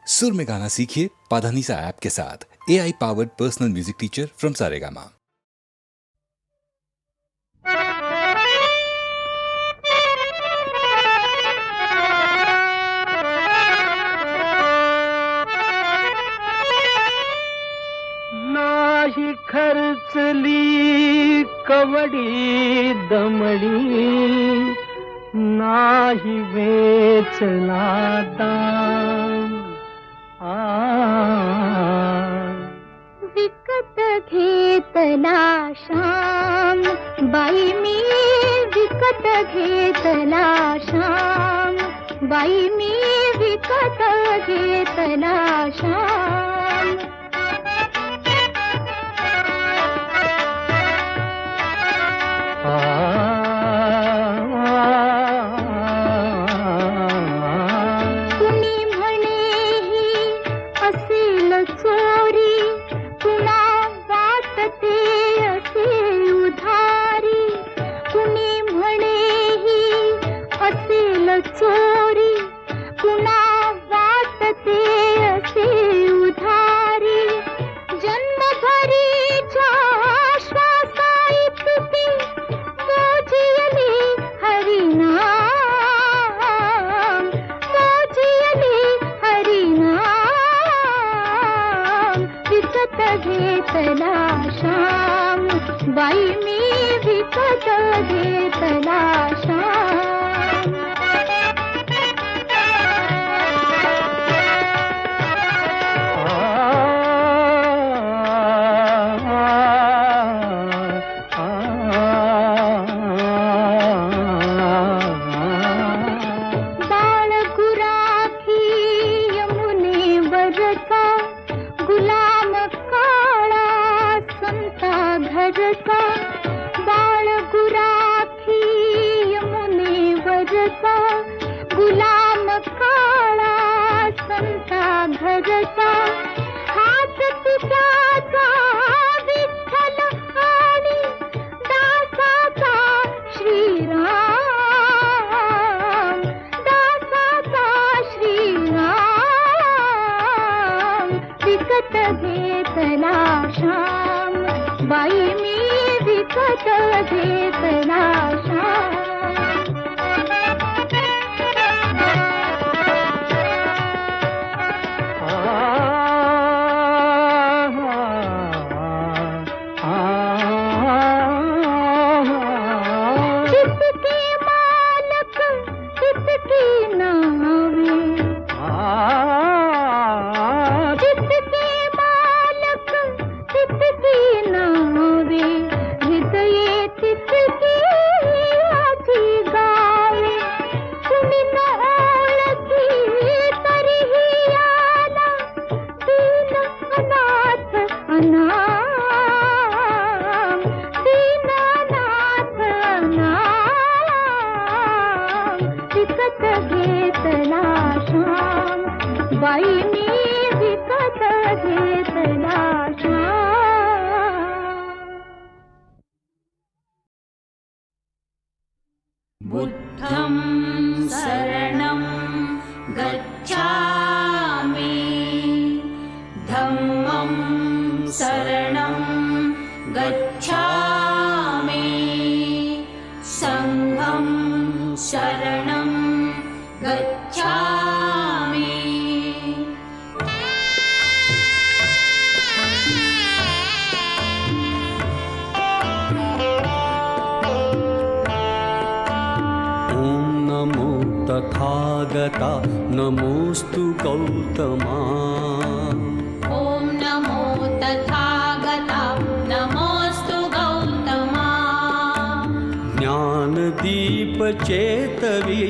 सुर में गाना सीखिए पाधानीसा ऐप के साथ। AI powered personal music teacher from Saregama. नाही खर्चली कवडी दमडी, नाही वेचला दाम। विकत घेतला श्याम, बाई मी विकत घेतला श्याम, बाई मी विकत घेतला श्याम। कुणी म्हणेही असेल चोरी, कुणा वाटते असे उधारी। कुणी म्हणेही असेल चोरी, कुणा वाटते असे उधारी। जन्मभरीच्या श्वासा इतकी मोजियली हरिनाम, मोजियली हरिनाम। विकत घेतला श्याम, बाई मी विकत घेतला श्याम। बाळ गुराखी यमुनेवरचा, गुलाम काळा संता घरचा। बाळ गुराखी यमुनेवरचा, गुलाम काळा संता घरचा। हात तुझ्याचा विठ्ठल आणि दासाचा श्रीराम, दासाचा श्रीराम। विकत घेतला श्याम, बाई मी विकत घेतला श्याम। जितके मालक तितकी नावे, जितके मालक तितकी नावे। हृदये तितकी माझी गावे, कुणी न ओळखी तरीही आला दीन अनाथ अनाम, दीन अनाथ अनाम। विकत घेतला श्याम, बाई मी विकत घेतला श्याम। बुद्धं शरणं गच्छामि, धम्मं शरणं गच्छामि, संघं शरणं गच्छामि। ॐ नमो तथागता, नमोऽस्तु गौतमा। ॐ नमो तथागता, नमोऽस्तु गौतमा। ज्ञानदीप चेतवी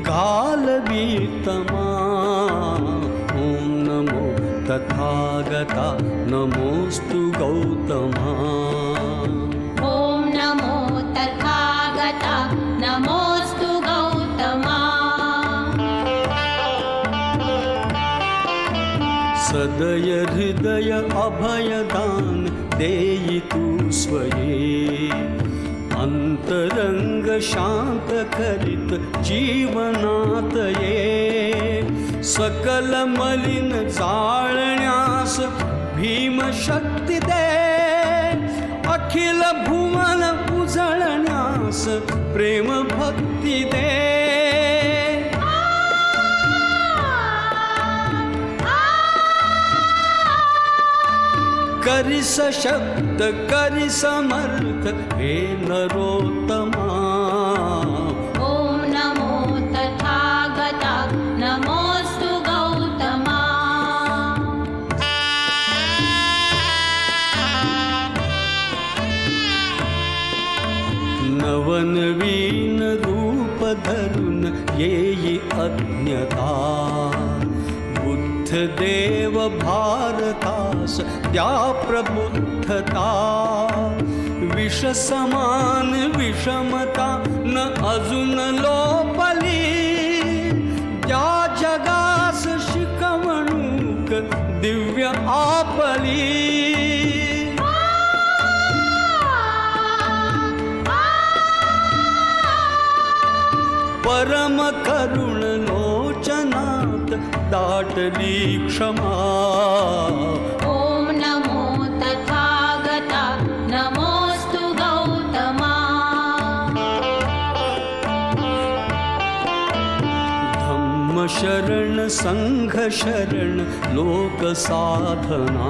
घालवीतमा। ॐ नमो तथागता, नमोऽस्तु गौतमा। ॐ नमो तथागता, नमोऽस्तु गौतमा। सदय हृदय अभयदान देई तू स्वये। अंतरंग शांत करीत जीवनात ये। सकल मलिन जाळण्यास भीमशक्ती दे, अखिल भुवन उजळण्यास प्रेम भक्ती दे. करी सशक्त करी समर्थ हे नरोत्तमा. ॐ नमो तथागता नमोऽस्तु गौतमा. नवनवीन रूप धरून येई अज्ञता, बुद्धदेव भारतास त्या प्रबुद्धता. विष समान विषमता न अजून लोपली, त्या जगास शिकवणूक दिव्य आपली. परम करुण लोचनात दाटली क्षमा. ॐ नमो तथागता नमोऽस्तु गौतमा. धम्म शरण संघ शरण लोक साधना.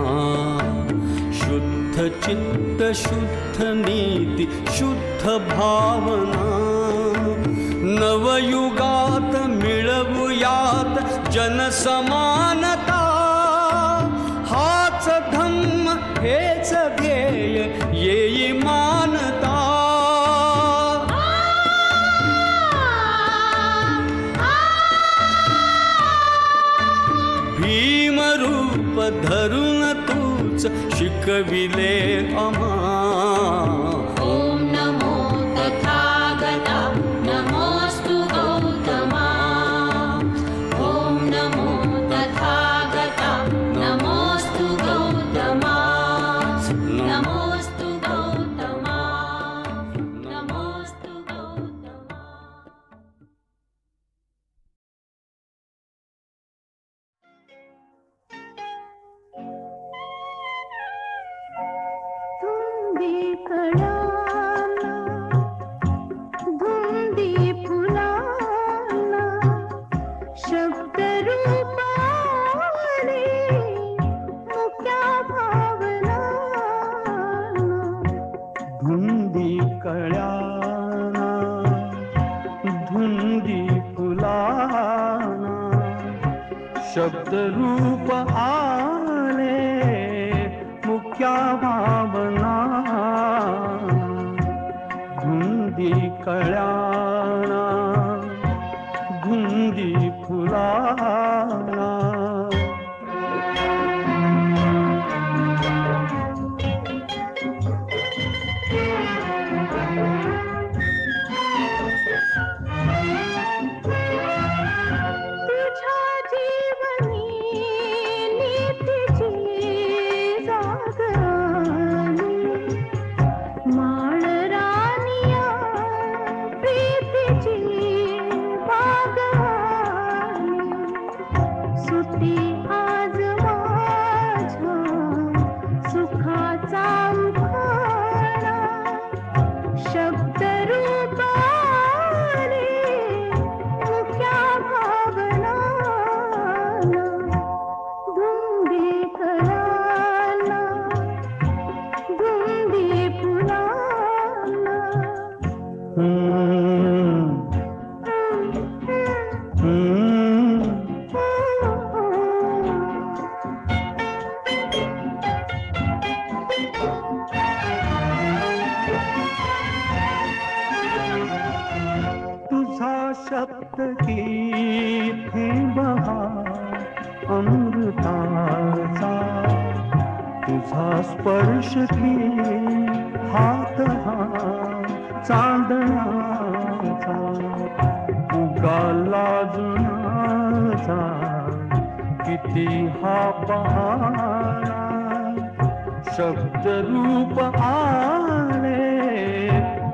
शुद्ध चित्त शुद्ध नीती शुद्ध भावना. नवयुगात मिळवूयात जनसमानता. हाच धम्म हेच ध्येय येई मानता. भीमरूप धरून तूच शिकविले आम्हा. ॐ नमो तथागता नमोऽस्तु गौतमा. ॐ नमो तथागता नमोऽस्तु गौतमा. नमोऽस्तु गौतमा. नमोऽस्तु गौतमा. धुंदी कळाला धुंदी फुलाला शब्द रूपाने मुक्या भावना. धुंदी कळ्याना धुंदी फुलाना शब्द रूप आले मुक्या भावना. धुंदी कळ्याना धुंदी फुलाना. तुझ्या जीवनी नीतीची जाग आली. माळ रानिया प्रीतीची बाग आली. सुटी आज माझ्या सुखाचा उखाणा. शब्द रूपाने मुक्या भावना. धुंदी कळाला धुंदी फुलाला. तुझा शब्द की बहार अमृताचा. तुझा स्पर्श की हात हा चांदण्याचा. उगाला जुनाचा किती हा बहारा. शब्द रूप आले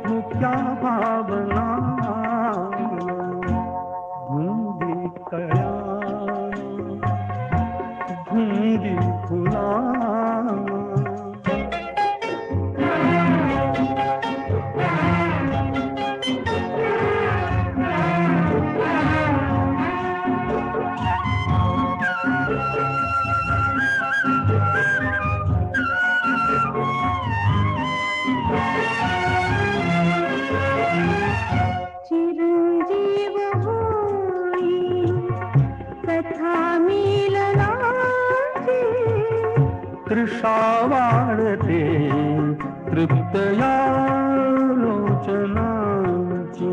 मुक्या भावना. धुंदी कळ्याना धुंदी फुलांना. चिरंजीव होई कथा मिलनाची. तृषा वाढते तृप्त या लोचनाची.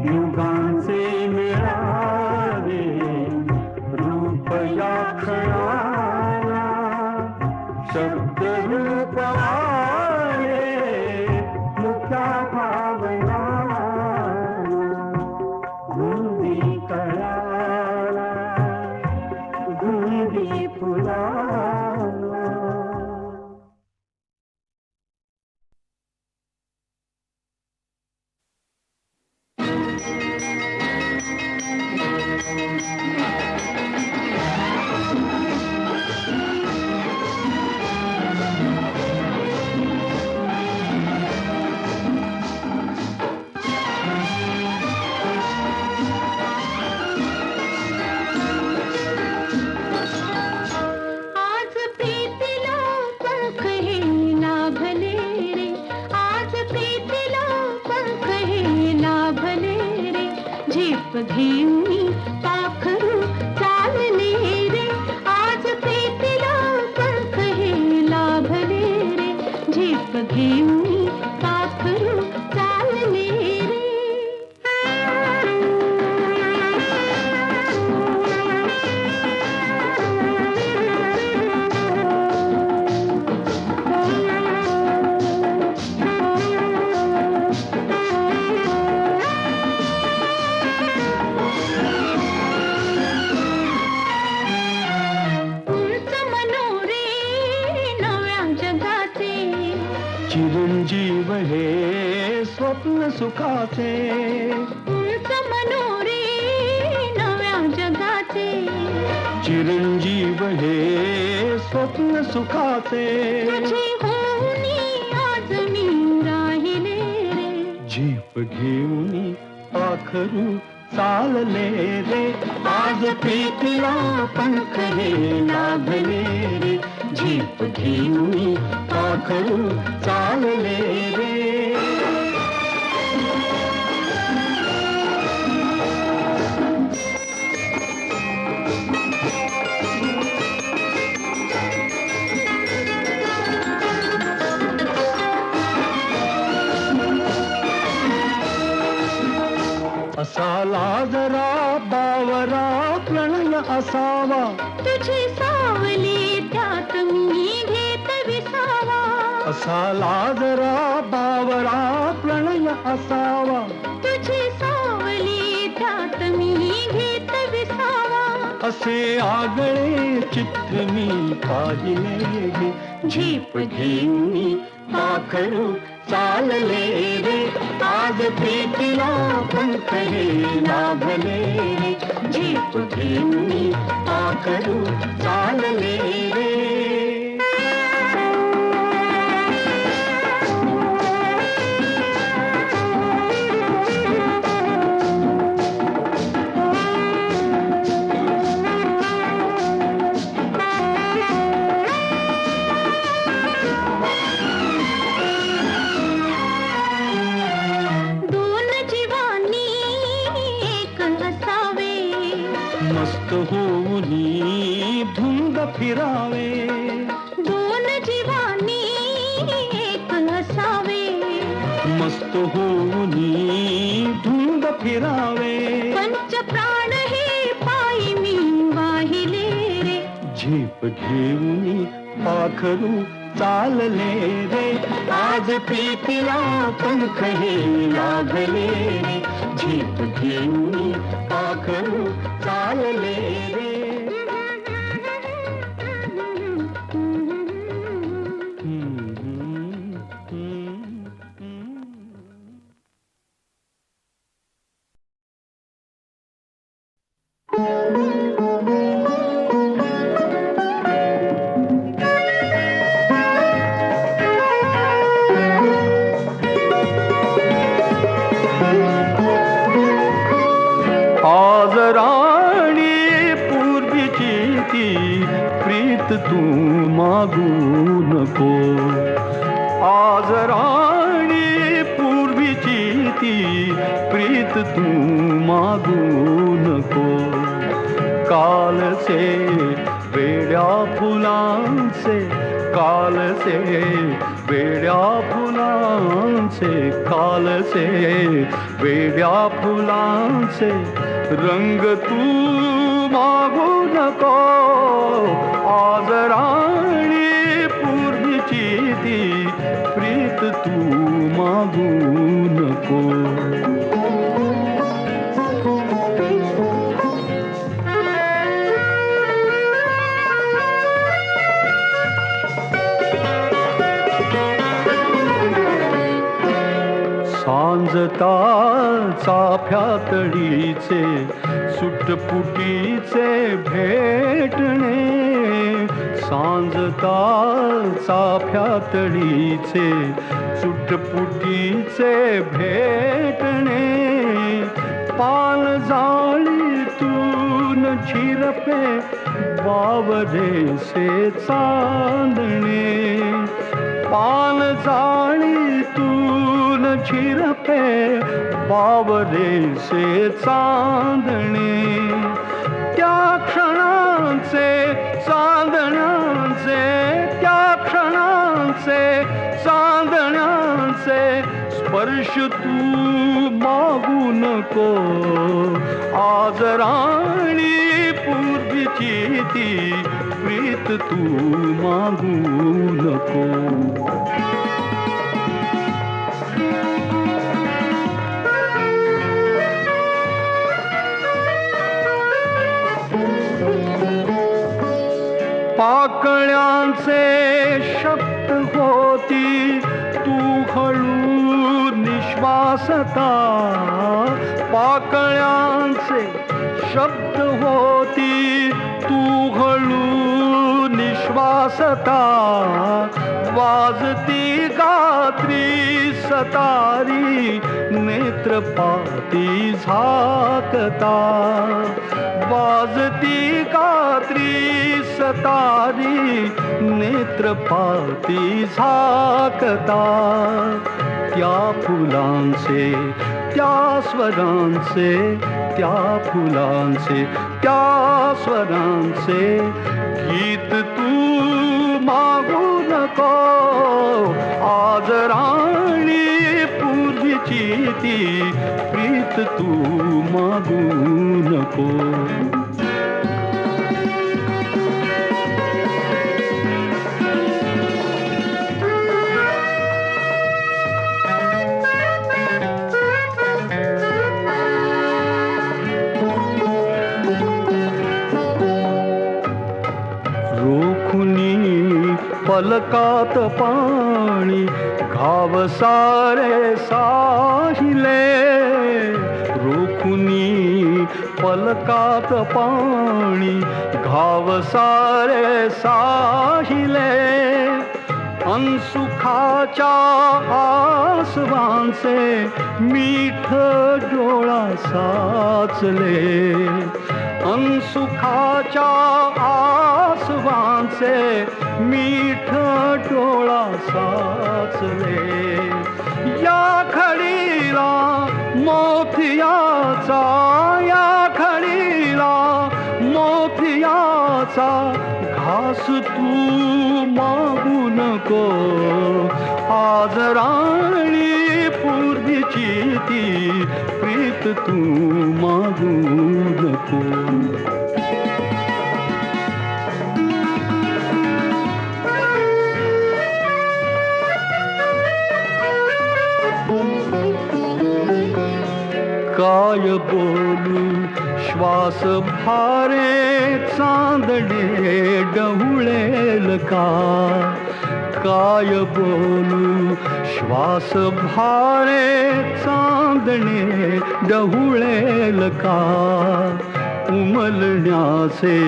युगांचे मिळावे रूप या क्षणाला. शब्द रूप आले मुक्या भावना. धुंदी कळाला धुंदी फुलाला. आज प्रीतीला पंख हे लाभले रे. आज प्रीतीला पंख हे लाभले रे. झेप घेऊनी पाखरू चालले रे. आज प्रीतीला पंख हे लाभले रे. झेप घेऊनी पाखरू चालले रे. उंच मनोरे नव्या जगाचे. चिरंजीव हे स्वप्न सुखाचे. उंच मनोरे नव्या जगाचे. चिरंजीव हे स्वप्न सुखाचे. तुझे होऊनी आज मी राहिले रे. झेप घेऊनी पाखरू चालले रे. आज प्रीतीला पंख हे लाभले रे. झेप घेऊनी पाखरू चालले रे. असाला जरा बावरा प्रणय असावा. तुझी सावली त्यात मी घेत विसावा. असाला जरा बावरा प्रणय असावा. तुझी सावली त्यात मी घेत विसावा. असे आगळे चित्त मी पाहिले गे. झेप घेऊनी पाखरू चालले रे. आज प्रीतीला पंख हे लाभले रे. झेप घेऊनी पाखरू चालले रे. दोन जीवांनी एक असावे. मस्त होऊनी धुंद फिरावे. दोन जीवांनी एक असावे. मस्त होऊनी धुंद फिरावे. पंच प्राण हे पायी मी वाहिले रे. झेप घेऊनी पाखरू चालले रे. आज प्रीतीला पंख हे लाभले रे. झेप घेऊनी पाखरू चालले रे. ती प्रीत तू मागू नको. आज राणी पूर्वीची ती प्रीत तू मागू नको. कालचे वेड्या फुलांचे, कालचे वेड्या फुलांचे, कालचे वेड्या फुलांचे रंग तू मागू नको. आज राणी पूर्वीची ती प्रीत तू मागू नको. सांजता चाफ्यातळीचे सुटपुटीचे भेटणे. सांजता चाफ्यातळीचे सुटपुटीचे भेटणे. पान जाळीतून झिरपे वावरेसे चांदणे. पान जाळीतून झिरपे वावरेसे चांदणे. त्या क्षणांचे चांदण्यांचे, त्या क्षणांचे चांदण्यांचे स्पर्श तू मागू नको. आज राणी पूर्वीची ती प्रीत तू मागू नको. पाकळ्यांचे शब्द होती तू हळू निश्वासता. पाकळ्यांचे शब्द होती तू हळू निश्वासता. वाजती गात्री सतारी नेत्रपाती झाकता. वाजती गात्री सतारी नेत्रपाती झाकता. त्या फुलांचे, त्या स्वरांचे, त्या फुलांचे, त्या स्वरांचे गीत तू मागू नको. आज राणी पूर्वीची ती प्रीत तू मागू नको. पलकात पाणी घाव सारे साहिले. रोखुनी पलकात पाणी घाव सारे साहिले. अनसुखाच्या आसवांचे मीठ डोळा साचले. अनसुखाच्या आसवांचे मीठ डोळा साचले. या खडीला मोतियाचा, या खडीला मोतियाचा घास तू मागू नको. आज राणी पूर्वीची ती प्रीत तू मागू नको. काय बोलू श्वास भारे चांदणे डहुळेल का. काय बोलू श्वास भारे चांदणे डहुळेल का. उमलण्याचे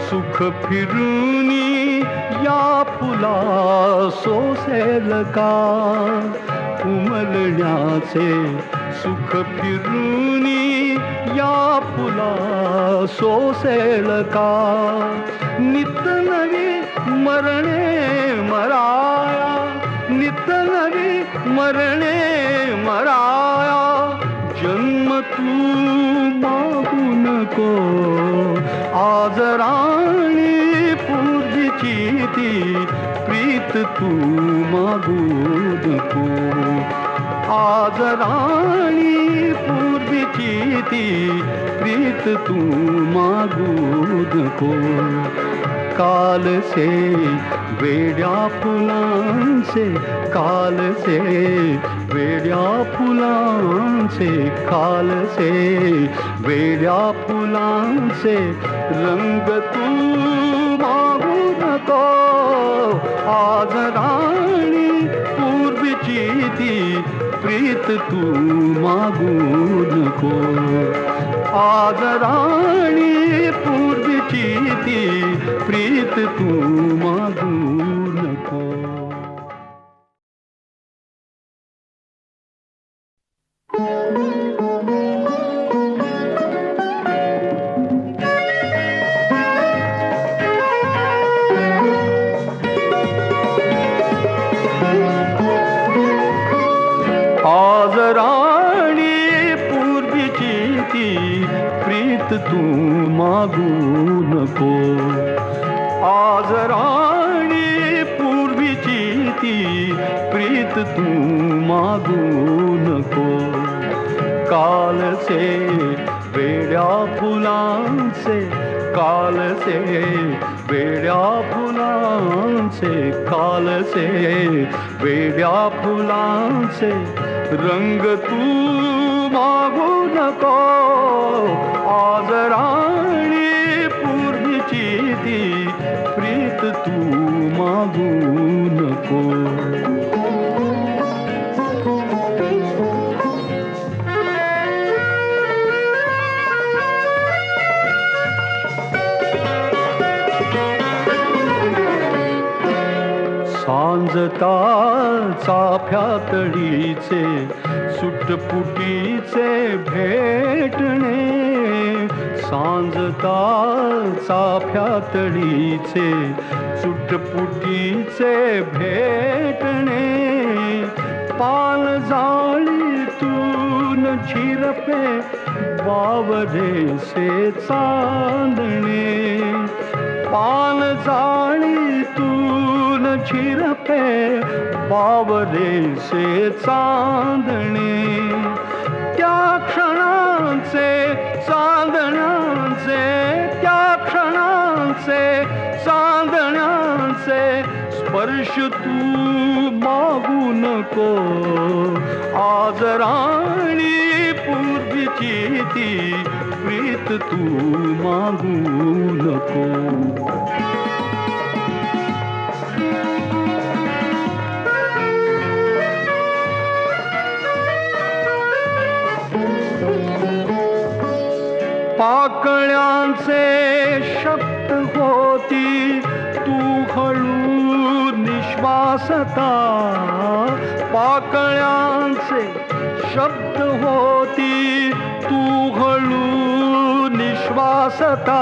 सुख फिरूनी या फुला सोसेल का. उमलण्याचे सुख फिरूनी या फुला सोसेल का नित नवी मरणे मराया नित नवी मरणे मराया जन्म तू मागू नको आज राणी पूर्वीची ती प्रीत तू मागू नको आज राणी पूर्वीची ती प्रीत तू मागू नको काल से वेड्या फुलांचे काल से वेड्या फुलांचे काल से वेड्या फुलांचे रंग तू मागू नको आज राणी पूर्वीची ती प्रीत तू मागू नको आज राणी पूर्वीची ती प्रीत तू मागू नको आज राणी पूर्वीची ती प्रीत तू मागू नको आज राणी पूर्वीची ती प्रीत तू मागू नको काल से वेड्या फुलांचे काल से वेड्या फुलांचे काल से वेड्या फुलांचे रंग तू मागू नको आज राणी पूर्वीची ती प्रीत तू मागू नको सांजता चाफ्यातळीचे सुटपुटीचे भेटणे सांजता चाफ्यातळीचे सुटपुटीचे भेटणे पाल जाळीतून झिरपे वावरेसे चांदणे पाल जाळीतून झिरपे बावरेसे चांदणे त्या क्षणांचे चांदण्यांचे त्या क्षणांचे चांदण्यांचे स्पर्श तू मागू नको आज राणी पूर्वीची ती प्रीत तू मागू नको पाकळ्यांचे शब्द होती तू हळू निश्वासता पाकळ्यांचे शब्द होती तू हळू निश्वासता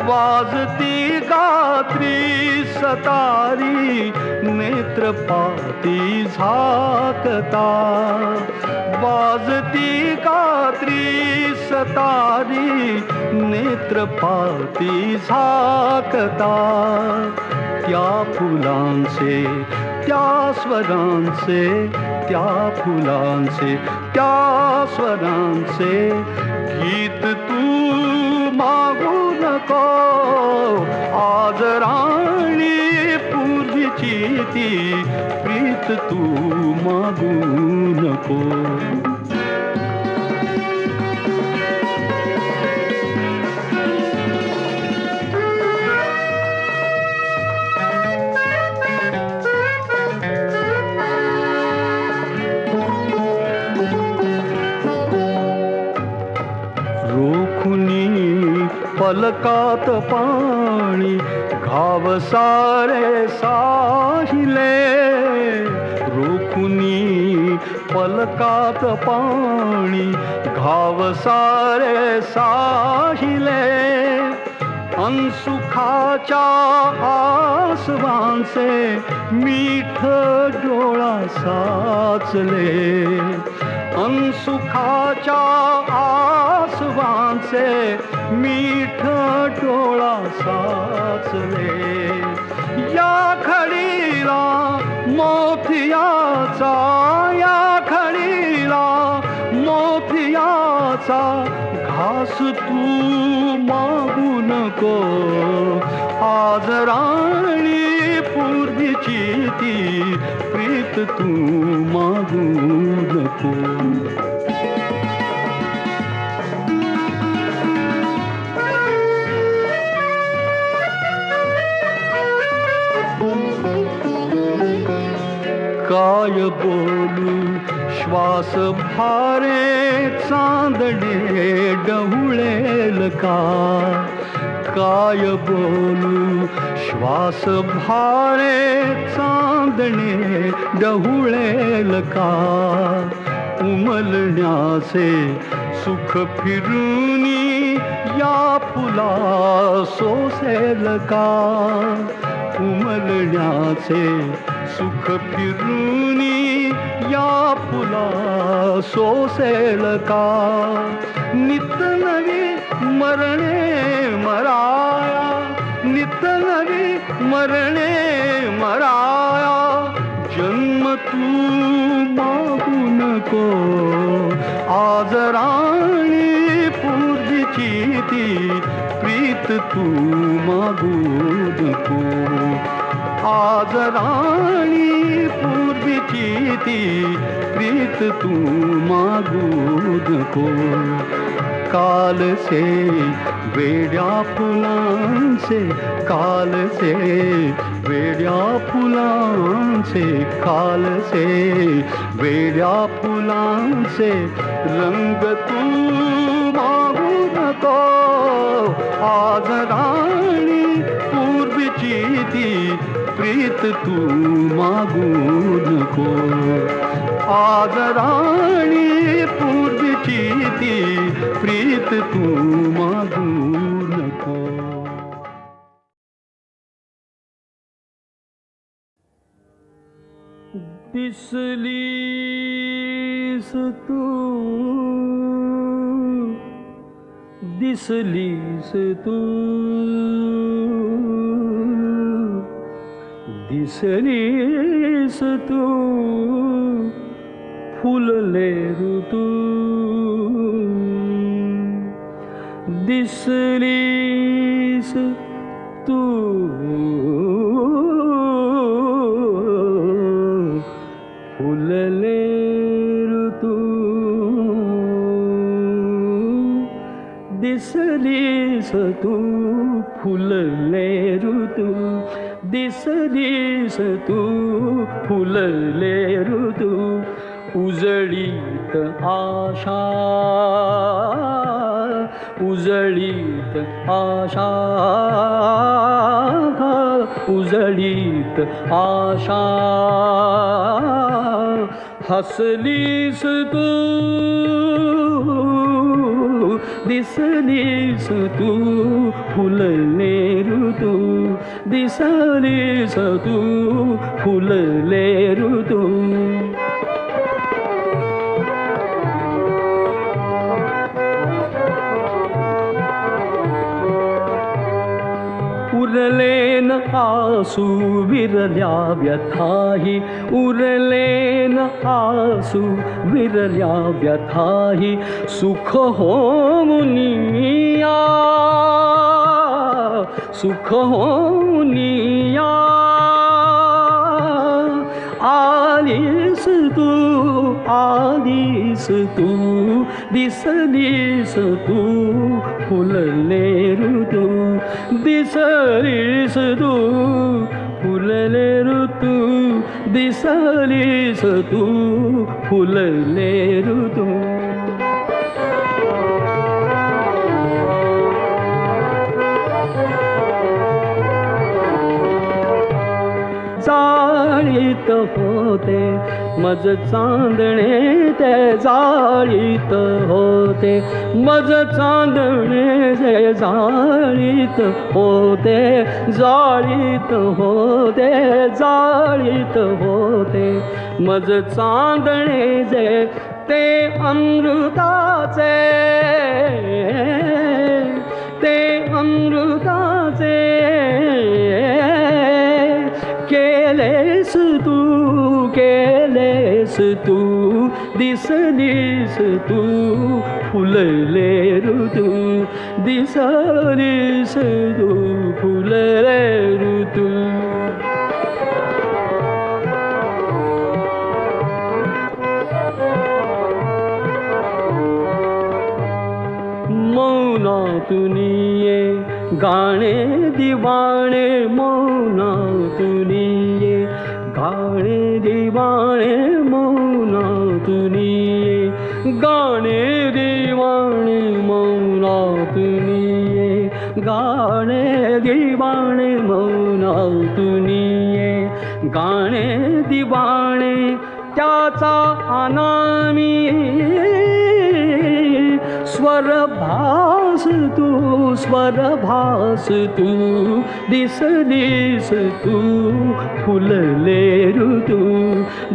वाजती गात्री सतारी नेत्रपाती झाकता वाजती गात्री सतारी नेत्रपाती झाकता त्या फुलांचे त्या स्वरांचे त्या फुलांचे त्या स्वरांचे गीत तू मागू नको आज राणी पूर्वीची ती प्रीत तू मागू नको पलकात पाणी घाव सारे साहिले रोखुनी पलकात पाणी घाव सारे साहिले अनसुखाच्या आसवांचे मीठ डोळा साचले अनसुखाच्या आसवांचे मीठ डोळा साचले या खडीला मोतियाचा या खडीला मोतियाचा घास तू मागू नको आज राणी पूर्वीची ती प्रीत तू मागू नको काय बोलू श्वास भारे चांदणे डहुळेल का काय बोलू श्वास भारे चांदणे डहुळेल का उमलण्याचे सुख फिरूनी या फुला सोसेल का उमलण्याचे सुख फिरूनी या फुला सोसेल का नित नवी मरणे मराया नित नवी मरणे मराया जन्म तू मागू नको आज राणी पूर्वीची ती प्रीत तू मागू नको आज राणी पूर्वीची ती प्रीत तू मागू नको काल से वेड्या फुलांचे काल से वेड्या फुलांचे काल से वेड्या फुलांचे रंग तू मागू नको आज राणी पूर्वीची ती प्रीत तू मागू नको आज राणी पूर्वीची ती प्रीत तू मागू नको दिसलीस तू दिसलीस तू दिसलीस तू फुलले ऋतू दिसलीस तू फुलले ऋतू दिसलीस तू फुलले ऋतू दिसलीस तू फुलले ऋतू उजळीत आशा उजळीत आशा उजळीत आशा हसलीस तू दिसलीस तू फुलले ऋतू दिसलीस तू फुलले ऋतू उरलेन आसू विरल्या व्यथाही उरलेन आसू विरल्या व्यथाही सुख होमुनिया सुख होमुनिया आलीस तू आलीस तू दिसलीस तू फुलले ऋतू दिसलीस तू फुलले ऋतू दिसलीस तू फुलले ऋतू चाळीत होते मज चांदणे ते जाळीत होते, मज चांदणे ते जाळीत होते, जाळीत होते, जाळीत होते, मज चांदणे जे ते अमृताचे, ते अमृताचे केलेस तू, केलेस तू, दिसलीस तू फुलले ऋतू, दिसलीस तू फुलले ऋतू. मौनातुनिये गाणे दिवाणे, मौनातुनिये गाणे दिवाणे, मौनातुनिये गाणे दिवाणे, मौनातुनिये गाणे दिवाणे, मौनातुनिये गाणे दिवाणे, त्याचा अनामी स्वरभास तू, स्वरभास तू, दिसलीस तू फुलले ऋतू,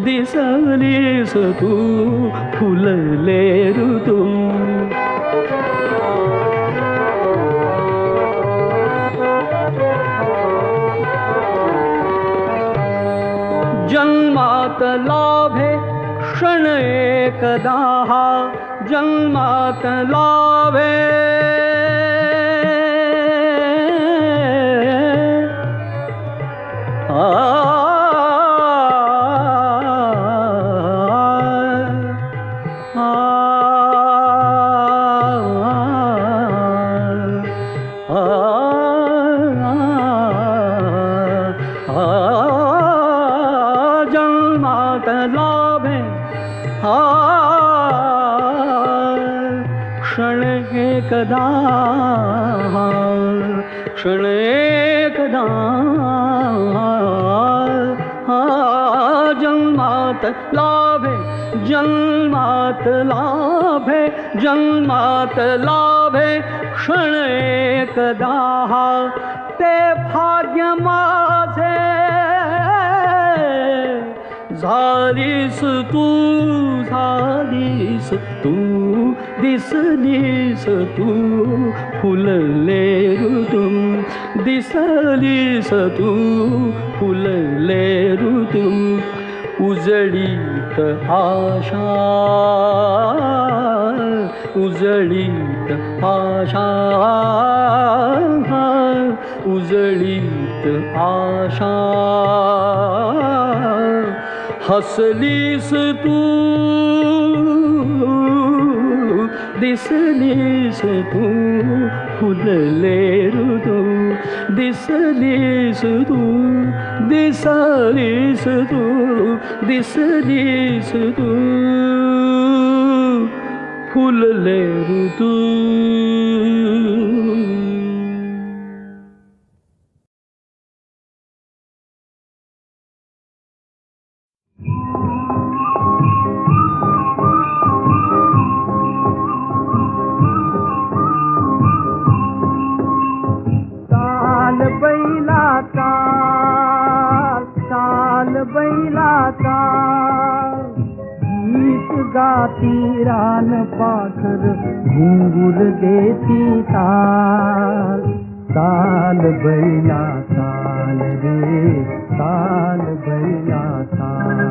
दिसलीस तू फुलले ऋतू. जन्मात लाभे क्षण एकदा, जन्मात लाभे जन्मात लाभे क्षण एकदा, क्षण एकदा जन्मात लाभे, जन्मात लाभे, जन्मात लाभे क्षण एकदा, ते भाग्य माझे झालीस तू, झालीस तू, दिसलीस तू फुलले ऋतू, दिसलीस तू फुलले ऋतू. उजळीत आशा, उजळीत आशा, उजळीत आशा, हसलीस तू, दिसलीस तू फुलले ऋतू, दिसलीस तू, दिसलीस तू, दिसलीस तू फुलले ऋतू. बैलाचा गीत गाती रान पाखर घुंगुर देती ताल. ताल बैला ताल रे ताल बैला ताल.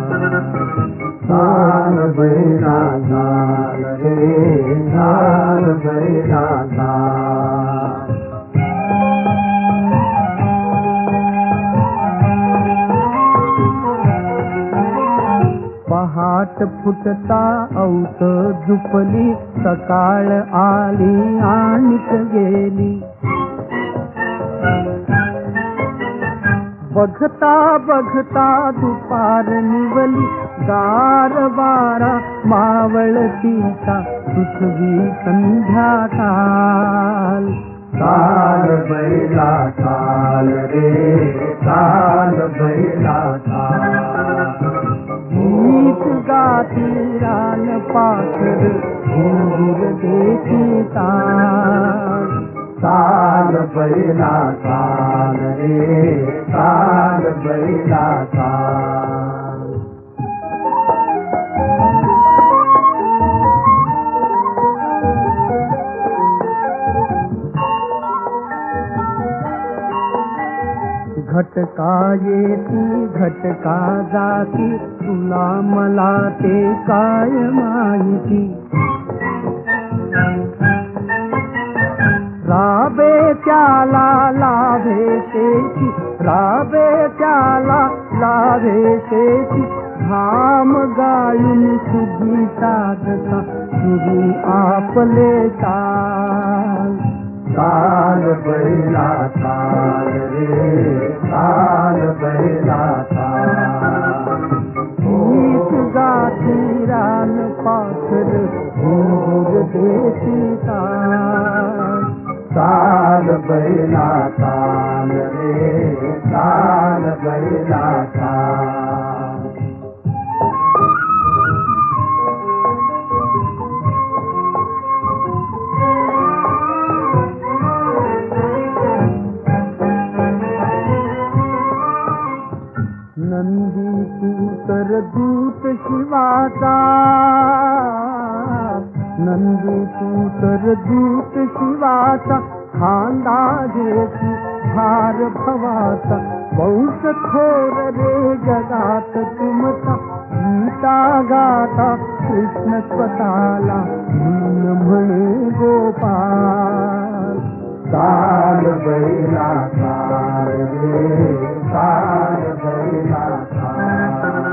ताल बैला ताल रे ताल बैला ताल. पहाट फुटता औत झुपली सकाळ आली आणिक गेली. बघता बघता दुपार निवली गार वारा मावळतीचा पृथ्वी संध्याकाळ. ताल बैला ताल रे ताल बैला ताल. गीत गाती रान पाखर घुंगुर देती ताल ताल बैला ताल रे ताल बैला ताल घटका येती घटका जाती तुला मला ते काय माहिती राबे त्याला लाभे शेती राबे त्याला लाभे शेती घाम गाळून सुगी साधता सुरू आपले ताल ताल बैला ताल रे ताल बैला ताल गीत गाती रान पाखर घुंगुर देती ताल ताल बैला ताल रे ताल बैला ताल नंदी तू तर दूत शिवाचा नंदी तू तर दूत शिवाचा खांदा घेती भार भवाचा वंश थोर रे जगात तुमचा गीता गाता कृष्ण स्वतःला म्हणे गोपाल ताल बैला ताल रे ताल बैला ताल